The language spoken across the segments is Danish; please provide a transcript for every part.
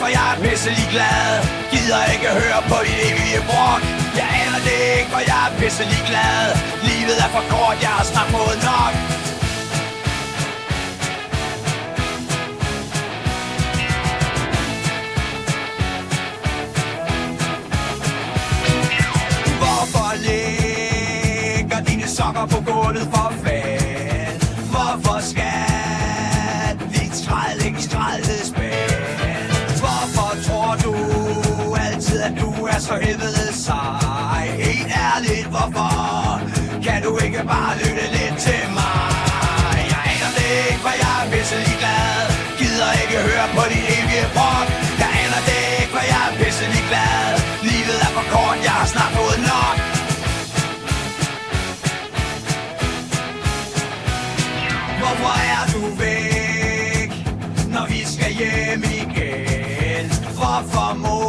for jeg er pisselig glad. Gider ikke høre på dit evige brok. Jeg aner det ikke, for jeg er pisselig glad. Livet er for kort, jeg har snart fået nok. Hvorfor ligger dine sokker på gulvet for fan? Hvorfor skal dit skrald ikke skraldespand? Hvorfor tror du altid, at du er så helvede sej? Helt ærligt, hvorfor kan du ikke bare lytte lidt til mig? Jeg aner det ikke, for jeg er pisselig glad. Gider ikke høre på dit evige brok. Jeg aner det ikke, for jeg er pisselig glad. Livet er for kort, jeg har snart fået nok. Hvorfor er du væk, når vi skal hjem igen? Hvorfor må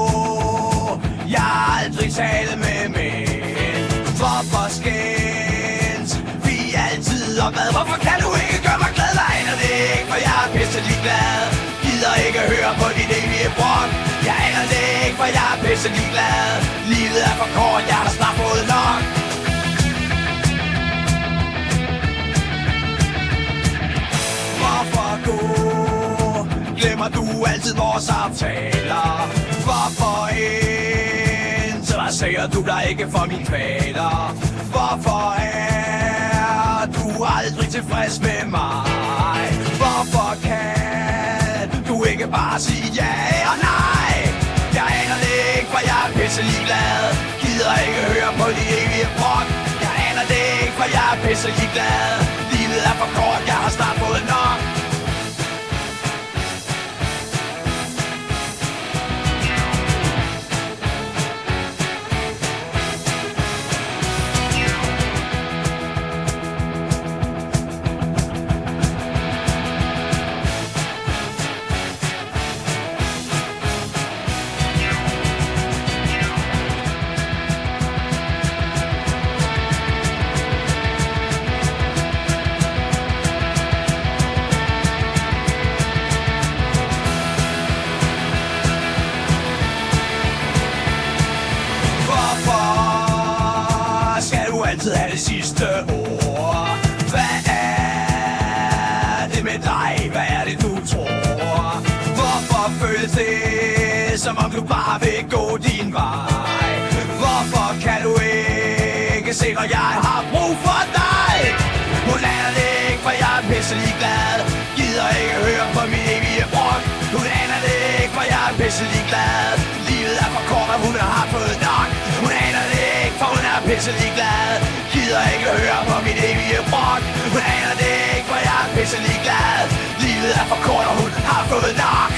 jeg aldrig tale med mænd? Hvorfor skændes vi altid om mad? Hvorfor kan du ikke gøre mig glad? Jeg aner det ikke, for jeg er pisselig glad. Gider ikke høre på dit evige brok. Jeg aner det ikke, for jeg er pisselig glad. Livet er for kort, jeg har snart fået nok. Hvorfor gå? Glemmer du altid vores aftaler? Hvorfor interesserer du dig ikke for mine kvaler? Hvorfor er du aldrig tilfreds med mig? Hvorfor kan du ikke bare sige ja og nej? Jeg aner det ikke, for jeg er pisselig glad. Gider ikke høre på de evige brok. Jeg aner det ikke, for jeg er pisselig glad. Livet er for kort, jeg har snart fået nok. Altid have det sidste ord. Hvad er det med dig? Hvad er det du tror? Hvorfor føles det som om du bare vil gå din vej? Hvorfor kan du ikke se når jeg har brug for dig? Hun aner det ikke, for jeg er pisselig glad. Gider ikke høre på min evige brok. Hun aner det ikke, for jeg er pisselig glad. Livet er for kort, og hun har fået nok. Hun aner det ikke, for hun er pisselig glad. Gider ikke høre på mit evige brok. Hun aner det ikke, for jeg er pisselig glad. Livet er for kort, og hun har fået nok.